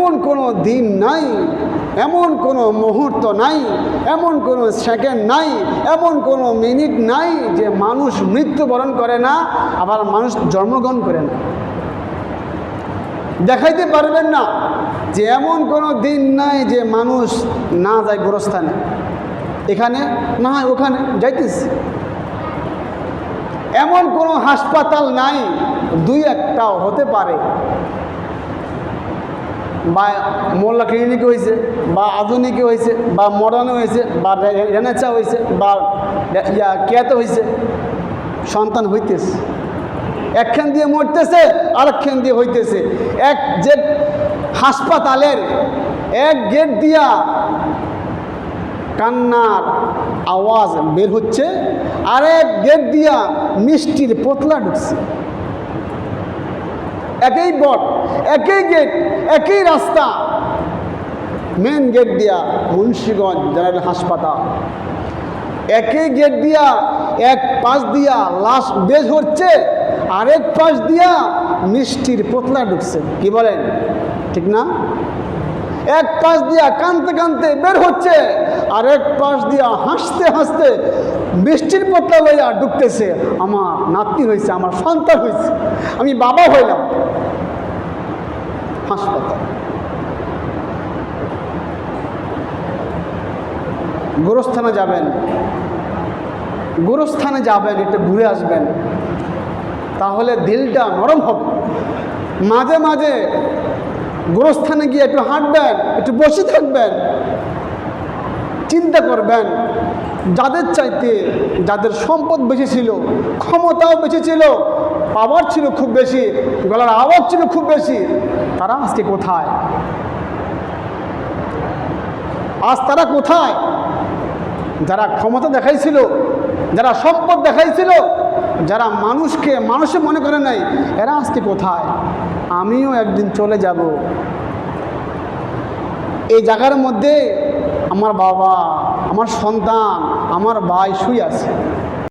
এমন কোনো দিন নাই, এমন কোনো মুহূর্ত নাই, এমন কোনো সেকেন্ড নাই, এমন কোনো মিনিট নাই যে মানুষ মৃত্যুবরণ করে না, আবার মানুষ জন্মগ্রহণ করে না। দেখাইতে পারবেন না যে এমন কোনো দিন নাই যে মানুষ না যায় গোরস্থানে, এখানে না হয় ওখানে যাইতেছে। এমন কোনো হাসপাতাল নাই, দুই একটাও হতে পারে, বা মোল্লা ক্লিনিকে হয়েছে, বা আধুনিকে হয়েছে, বা মডার্নে হয়েছে, বা রেনেচা হয়েছে, বা কেয়াতে হয়েছে, সন্তান হইতেছে। একখান দিয়ে মরতেছে, আরেকখান দিয়ে হইতেছে। এক যে হাসপাতালের এক গেট দিয়া কান্নার আওয়াজ বের হচ্ছে, আরেক গেট দিয়া মিষ্টির পোতলা ঢুকছে। একই বট, একই গেট, একই রাস্তা, মেন গেট দিয়া মুন্সিগঞ্জ জেনারেল হাসপাতাল। একই গেট দিয়া এক পাশ দিয়া লাশ বের হচ্ছে, আরেক পাশ দিয়া মিষ্টির পোতলা ঢুকছে। কি বলেন, ঠিক না? এক পাশ দিয়া কানতে কানতে বের হচ্ছে, আর এক পাশ দিয়া হাসতে হাসতে মিষ্টির পোতলা লইয়া ঢুকতেছে। আমার নাতি হয়েছে, আমার সন্তান হয়েছে, আমি বাবা হইলাম। হাসপাতাল, গোরস্থানে যাবেন, গোরস্থানে যাবেন, একটু ঘুরে আসবেন, তাহলে দিলটা নরম হবে। মাঝে মাঝে গোরস্থানে গিয়ে একটু হাঁটবেন, একটু বসে থাকবেন, চিন্তা করবেন যাদের চাইতে যাদের সম্পদ বেশি ছিল, ক্ষমতাও বেশি ছিল, পাওয়ার ছিল খুব বেশি, গলার আওয়াজ ছিল খুব বেশি, তারা আজকে কোথায়? আজ তারা কোথায়? যারা ক্ষমতা দেখাইছিল, যারা সম্পদ দেখাইছিল, যারা মানুষকে মানুষে মনে করে নাই, এরা আজকে কোথায়? আমিও একদিন চলে যাব। এই জায়গার মধ্যে আমার বাবা, আমার সন্তান, আমার ভাই শুয়ে আছে।